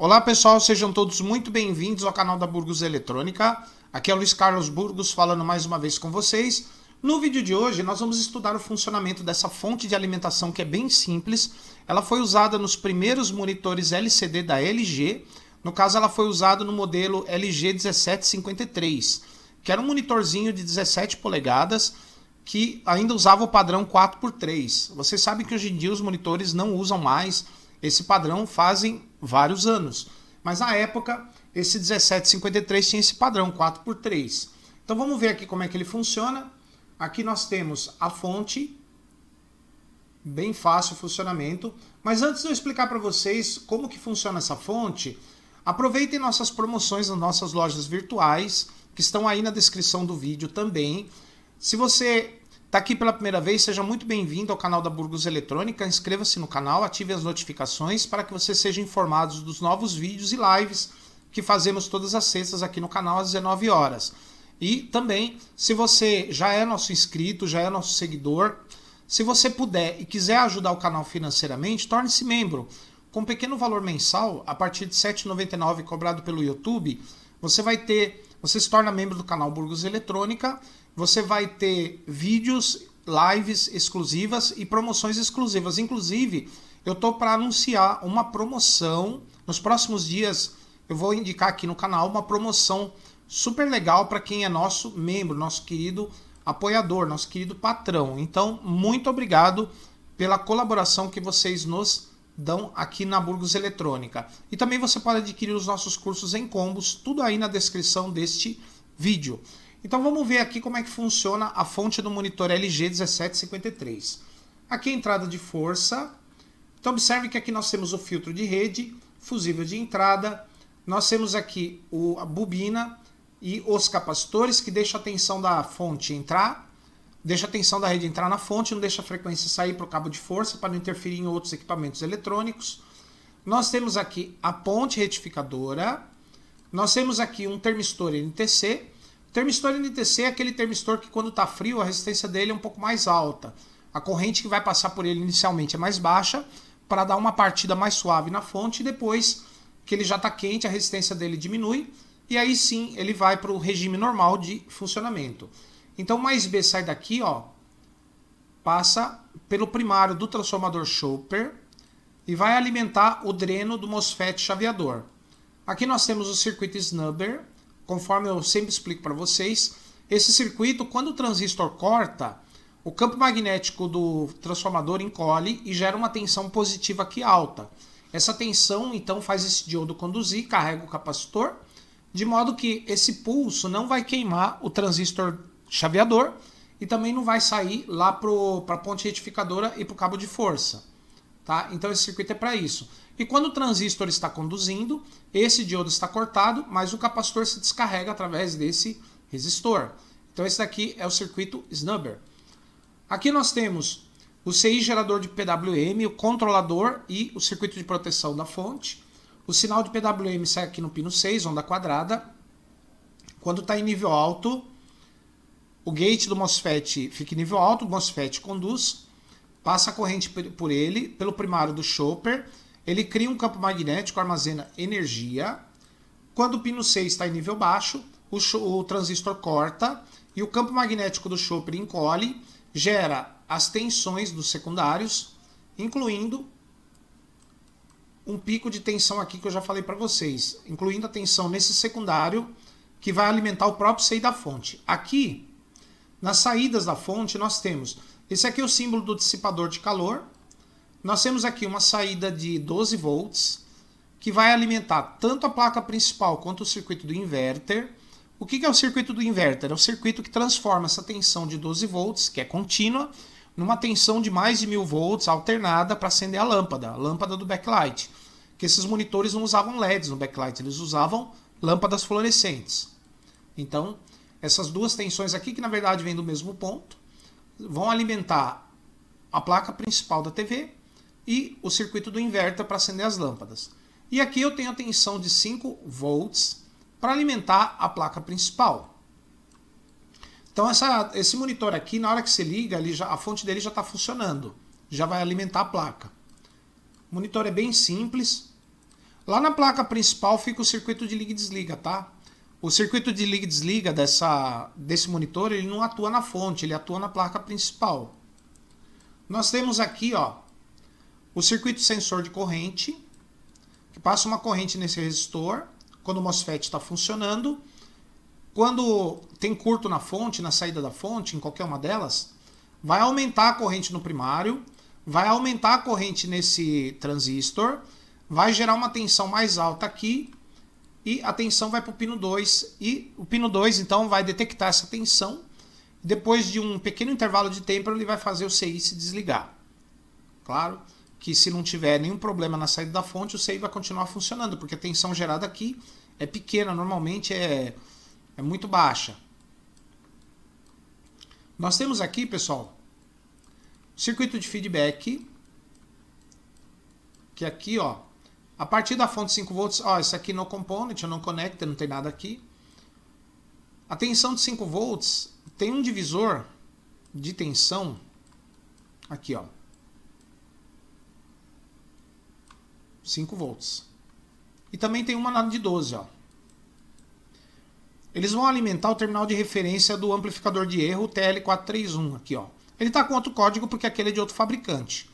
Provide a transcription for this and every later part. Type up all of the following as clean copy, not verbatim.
Olá pessoal, sejam todos muito bem-vindos ao canal da Burgos Eletrônica. Aqui é o Luiz Carlos Burgos falando mais uma vez com vocês. No vídeo de hoje nós vamos estudar o funcionamento dessa fonte de alimentação que é bem simples. Ela foi usada nos primeiros monitores LCD da LG. No caso ela foi usada no modelo LG 1753, que era um monitorzinho de 17 polegadas que ainda usava o padrão 4x3. Vocês sabem que hoje em dia os monitores não usam mais esse padrão fazem vários anos. Mas na época, esse 1753 tinha esse padrão 4x3. Então vamos ver aqui como é que ele funciona. Aqui nós temos a fonte, bem fácil o funcionamento. Mas antes de eu explicar para vocês como que funciona essa fonte, aproveitem nossas promoções nas nossas lojas virtuais, que estão aí na descrição do vídeo também. Se você está aqui pela primeira vez, seja muito bem-vindo ao canal da Burgos Eletrônica, inscreva-se no canal, ative as notificações para que você seja informado dos novos vídeos e lives que fazemos todas as sextas aqui no canal às 19 horas. E também, se você já é nosso inscrito, já é nosso seguidor, se você puder e quiser ajudar o canal financeiramente, torne-se membro. Com um pequeno valor mensal, a partir de R$ 7,99 cobrado pelo YouTube, você se torna membro do canal Burgos Eletrônica. Você vai ter vídeos, lives exclusivas e promoções exclusivas. Inclusive, eu estou para anunciar uma promoção. Nos próximos dias, eu vou indicar aqui no canal uma promoção super legal para quem é nosso membro, nosso querido apoiador, nosso querido patrão. Então, muito obrigado pela colaboração que vocês nos dão aqui na Burgos Eletrônica. E também você pode adquirir os nossos cursos em combos, tudo aí na descrição deste vídeo. Então vamos ver aqui como é que funciona a fonte do monitor LG 1753. Aqui a entrada de força. Então observe que aqui nós temos o filtro de rede, fusível de entrada. Nós temos aqui a bobina e os capacitores que deixam a tensão da fonte entrar, deixa a tensão da rede entrar na fonte, não deixa a frequência sair para o cabo de força para não interferir em outros equipamentos eletrônicos. Nós temos aqui a ponte retificadora. Nós temos aqui um termistor NTC. O termistor NTC é aquele termistor que quando está frio a resistência dele é um pouco mais alta. A corrente que vai passar por ele inicialmente é mais baixa para dar uma partida mais suave na fonte e depois que ele já está quente a resistência dele diminui e aí sim ele vai para o regime normal de funcionamento. Então o mais B sai daqui, ó, passa pelo primário do transformador Chopper e vai alimentar o dreno do MOSFET chaveador. Aqui nós temos o circuito Snubber. Conforme eu sempre explico para vocês, esse circuito, quando o transistor corta, o campo magnético do transformador encolhe e gera uma tensão positiva aqui alta. Essa tensão, então, faz esse diodo conduzir, carrega o capacitor, de modo que esse pulso não vai queimar o transistor chaveador e também não vai sair lá para a ponte retificadora e para o cabo de força. Tá? Então esse circuito é para isso. E quando o transistor está conduzindo, esse diodo está cortado, mas o capacitor se descarrega através desse resistor. Então esse daqui é o circuito Snubber. Aqui nós temos o CI gerador de PWM, o controlador e o circuito de proteção da fonte. O sinal de PWM sai aqui no pino 6, onda quadrada. Quando está em nível alto, o gate do MOSFET fica em nível alto, o MOSFET conduz, passa a corrente por ele, pelo primário do Chopper. Ele cria um campo magnético, armazena energia. Quando o pino 6 está em nível baixo, o transistor corta e o campo magnético do Chopper encolhe, gera as tensões dos secundários, incluindo um pico de tensão aqui que eu já falei para vocês, incluindo a tensão nesse secundário que vai alimentar o próprio CI da fonte. Aqui, nas saídas da fonte, nós temos, esse aqui é o símbolo do dissipador de calor. Nós temos aqui uma saída de 12 volts, que vai alimentar tanto a placa principal quanto o circuito do inverter. O que é o circuito do inverter? É o circuito que transforma essa tensão de 12 volts, que é contínua, numa tensão de mais de 1000 volts alternada para acender a lâmpada do backlight. Que esses monitores não usavam LEDs no backlight, eles usavam lâmpadas fluorescentes. Então, essas duas tensões aqui, que na verdade vêm do mesmo ponto, vão alimentar a placa principal da TV e o circuito do inverter para acender as lâmpadas. E aqui eu tenho a tensão de 5 volts para alimentar a placa principal. Então esse monitor aqui, na hora que você liga, a fonte dele já está funcionando, já vai alimentar a placa. O monitor é bem simples. Lá na placa principal fica o circuito de liga e desliga, tá? O circuito de liga e desliga desse monitor, ele não atua na fonte, ele atua na placa principal. Nós temos aqui, ó, o circuito sensor de corrente, que passa uma corrente nesse resistor, quando o MOSFET está funcionando. Quando tem curto na fonte, na saída da fonte, em qualquer uma delas, vai aumentar a corrente no primário, vai aumentar a corrente nesse transistor, vai gerar uma tensão mais alta aqui, e a tensão vai para o pino 2, e o pino 2 então vai detectar essa tensão. Depois de um pequeno intervalo de tempo, ele vai fazer o CI se desligar. Claro que se não tiver nenhum problema na saída da fonte, o CI vai continuar funcionando, porque a tensão gerada aqui é pequena, normalmente é muito baixa. Nós temos aqui, pessoal, circuito de feedback, que aqui, ó, a partir da fonte 5 volts, ó, isso aqui no component, não conecta, não tem nada aqui. A tensão de 5 volts tem um divisor de tensão aqui, ó. 5 volts. E também tem uma de 12, ó. Eles vão alimentar o terminal de referência do amplificador de erro, o TL431, aqui, ó. Ele está com outro código porque aquele é de outro fabricante.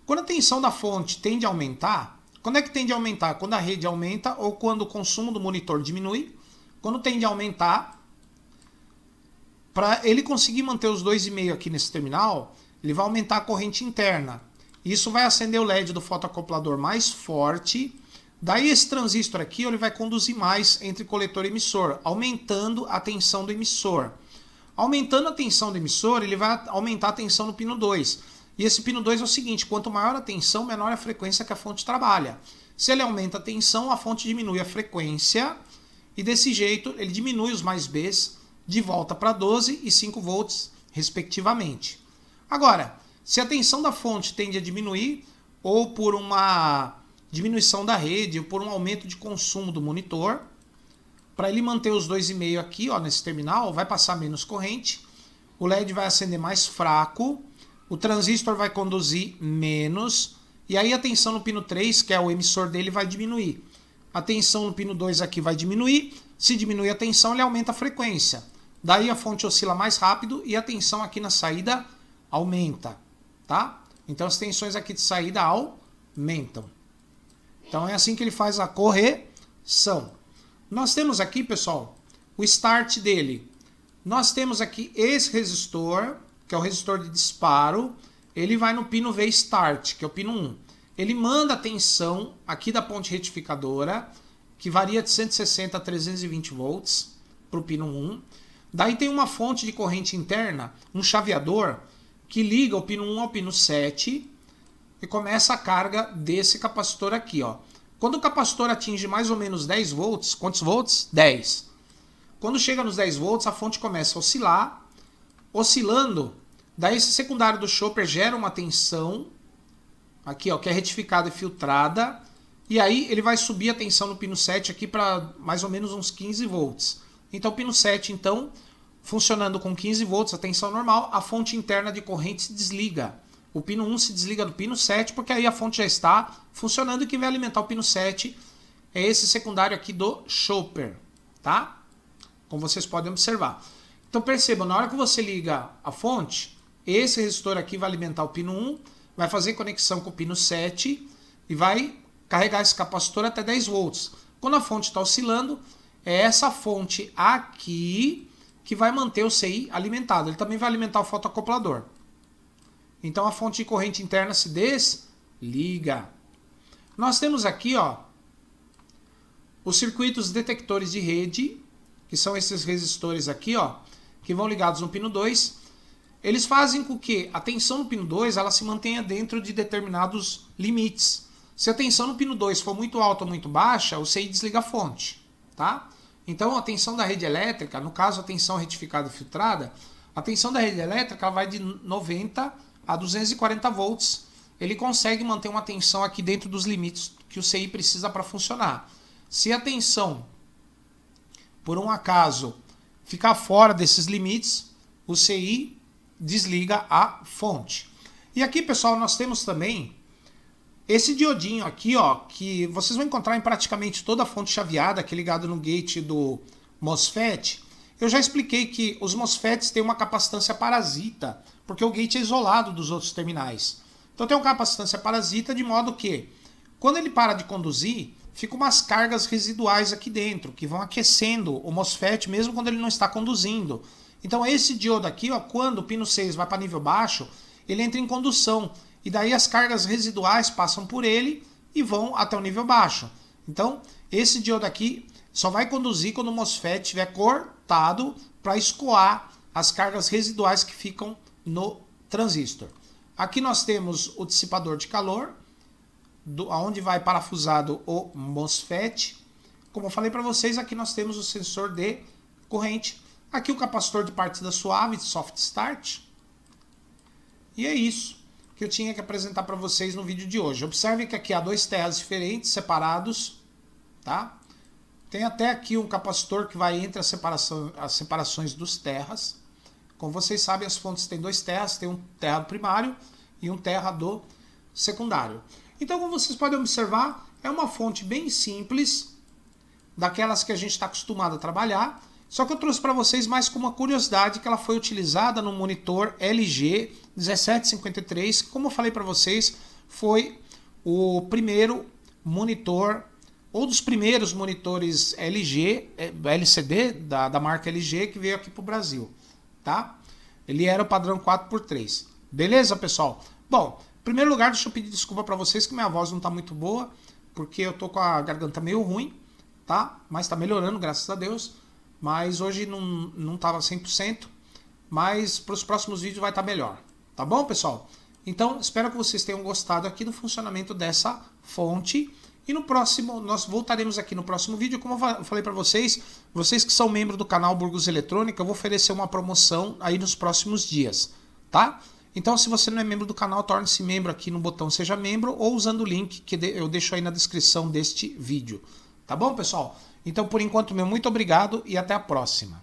Quando a tensão da fonte tende a aumentar, quando é que tende a aumentar? Quando a rede aumenta ou quando o consumo do monitor diminui. Quando tende a aumentar, para ele conseguir manter os 2,5 aqui nesse terminal, ele vai aumentar a corrente interna. Isso vai acender o LED do fotoacoplador mais forte. Daí esse transistor aqui ele vai conduzir mais entre coletor e emissor, aumentando a tensão do emissor. Aumentando a tensão do emissor, ele vai aumentar a tensão no pino 2. E esse pino 2 é o seguinte, quanto maior a tensão, menor a frequência que a fonte trabalha. Se ele aumenta a tensão, a fonte diminui a frequência e desse jeito ele diminui os mais Bs de volta para 12 e 5 volts, respectivamente. Agora, se a tensão da fonte tende a diminuir, ou por uma diminuição da rede, ou por um aumento de consumo do monitor, para ele manter os 2,5 aqui, ó, nesse terminal, vai passar menos corrente, o LED vai acender mais fraco, o transistor vai conduzir menos, e aí a tensão no pino 3, que é o emissor dele, vai diminuir. A tensão no pino 2 aqui vai diminuir, se diminuir a tensão, ele aumenta a frequência. Daí a fonte oscila mais rápido e a tensão aqui na saída aumenta, tá? Então as tensões aqui de saída aumentam. Então é assim que ele faz a correção. Nós temos aqui, pessoal, o start dele. Nós temos aqui esse resistor, que é o resistor de disparo. Ele vai no pino V start, que é o pino 1. Ele manda a tensão aqui da ponte retificadora, que varia de 160 a 320 volts, para o pino 1. Daí tem uma fonte de corrente interna, um chaveador, que liga o pino 1 ao pino 7 e começa a carga desse capacitor aqui, ó. Quando o capacitor atinge mais ou menos 10 volts, quantos volts? 10. Quando chega nos 10 volts, a fonte começa a oscilar. Oscilando, daí esse secundário do chopper gera uma tensão, aqui, ó, que é retificada e filtrada, e aí ele vai subir a tensão no pino 7 aqui para mais ou menos uns 15 volts. Então o pino 7, então, funcionando com 15 volts, a tensão normal, a fonte interna de corrente se desliga. O pino 1 se desliga do pino 7, porque aí a fonte já está funcionando e quem vai alimentar o pino 7 é esse secundário aqui do chopper, tá? Como vocês podem observar. Então percebam, na hora que você liga a fonte, esse resistor aqui vai alimentar o pino 1, vai fazer conexão com o pino 7 e vai carregar esse capacitor até 10 volts. Quando a fonte está oscilando, é essa fonte aqui que vai manter o CI alimentado. Ele também vai alimentar o fotoacoplador. Então a fonte de corrente interna se desliga. Nós temos aqui, ó, os circuitos detectores de rede, que são esses resistores aqui, ó, que vão ligados no pino 2. Eles fazem com que a tensão no pino 2 ela se mantenha dentro de determinados limites. Se a tensão no pino 2 for muito alta ou muito baixa, o CI desliga a fonte, tá? Então a tensão da rede elétrica, no caso a tensão retificada e filtrada, a tensão da rede elétrica vai de 90 a 240 volts. Ele consegue manter uma tensão aqui dentro dos limites que o CI precisa para funcionar. Se a tensão, por um acaso, ficar fora desses limites, o CI desliga a fonte. E aqui, pessoal, nós temos também Esse diodinho aqui, ó, que vocês vão encontrar em praticamente toda a fonte chaveada, que é ligado no gate do MOSFET, eu já expliquei que os MOSFETs têm uma capacitância parasita, porque o gate é isolado dos outros terminais. Então tem uma capacitância parasita de modo que, quando ele para de conduzir, ficam umas cargas residuais aqui dentro, que vão aquecendo o MOSFET mesmo quando ele não está conduzindo. Então esse diodo aqui, ó, quando o pino 6 vai para nível baixo, ele entra em condução. E daí as cargas residuais passam por ele e vão até o nível baixo. Então, esse diodo aqui só vai conduzir quando o MOSFET estiver cortado para escoar as cargas residuais que ficam no transistor. Aqui nós temos o dissipador de calor, onde vai parafusado o MOSFET. Como eu falei para vocês, aqui nós temos o sensor de corrente. Aqui o capacitor de partida suave, soft start. E é isso que eu tinha que apresentar para vocês no vídeo de hoje. Observe que aqui há dois terras diferentes, separados, tá? Tem até aqui um capacitor que vai entre as separações dos terras. Como vocês sabem, as fontes têm dois terras, tem um terra do primário e um terra do secundário. Então, como vocês podem observar, é uma fonte bem simples, daquelas que a gente está acostumado a trabalhar, só que eu trouxe para vocês mais como uma curiosidade que ela foi utilizada no monitor LG 1753, que, como eu falei para vocês, foi o primeiro monitor, ou dos primeiros monitores LG, LCD da marca LG que veio aqui para o Brasil, tá? Ele era o padrão 4x3. Beleza, pessoal? Bom, em primeiro lugar, deixa eu pedir desculpa para vocês que minha voz não está muito boa, porque eu tô com a garganta meio ruim, tá? Mas está melhorando, graças a Deus. Mas hoje não estava 100%, mas para os próximos vídeos vai estar melhor. Tá bom, pessoal? Então, espero que vocês tenham gostado aqui do funcionamento dessa fonte. E no próximo, nós voltaremos aqui no próximo vídeo. Como eu falei para vocês que são membros do canal Burgos Eletrônica, eu vou oferecer uma promoção aí nos próximos dias, tá? Então, se você não é membro do canal, torne-se membro aqui no botão Seja Membro ou usando o link que eu deixo aí na descrição deste vídeo. Tá bom, pessoal? Então, por enquanto, meu muito obrigado e até a próxima.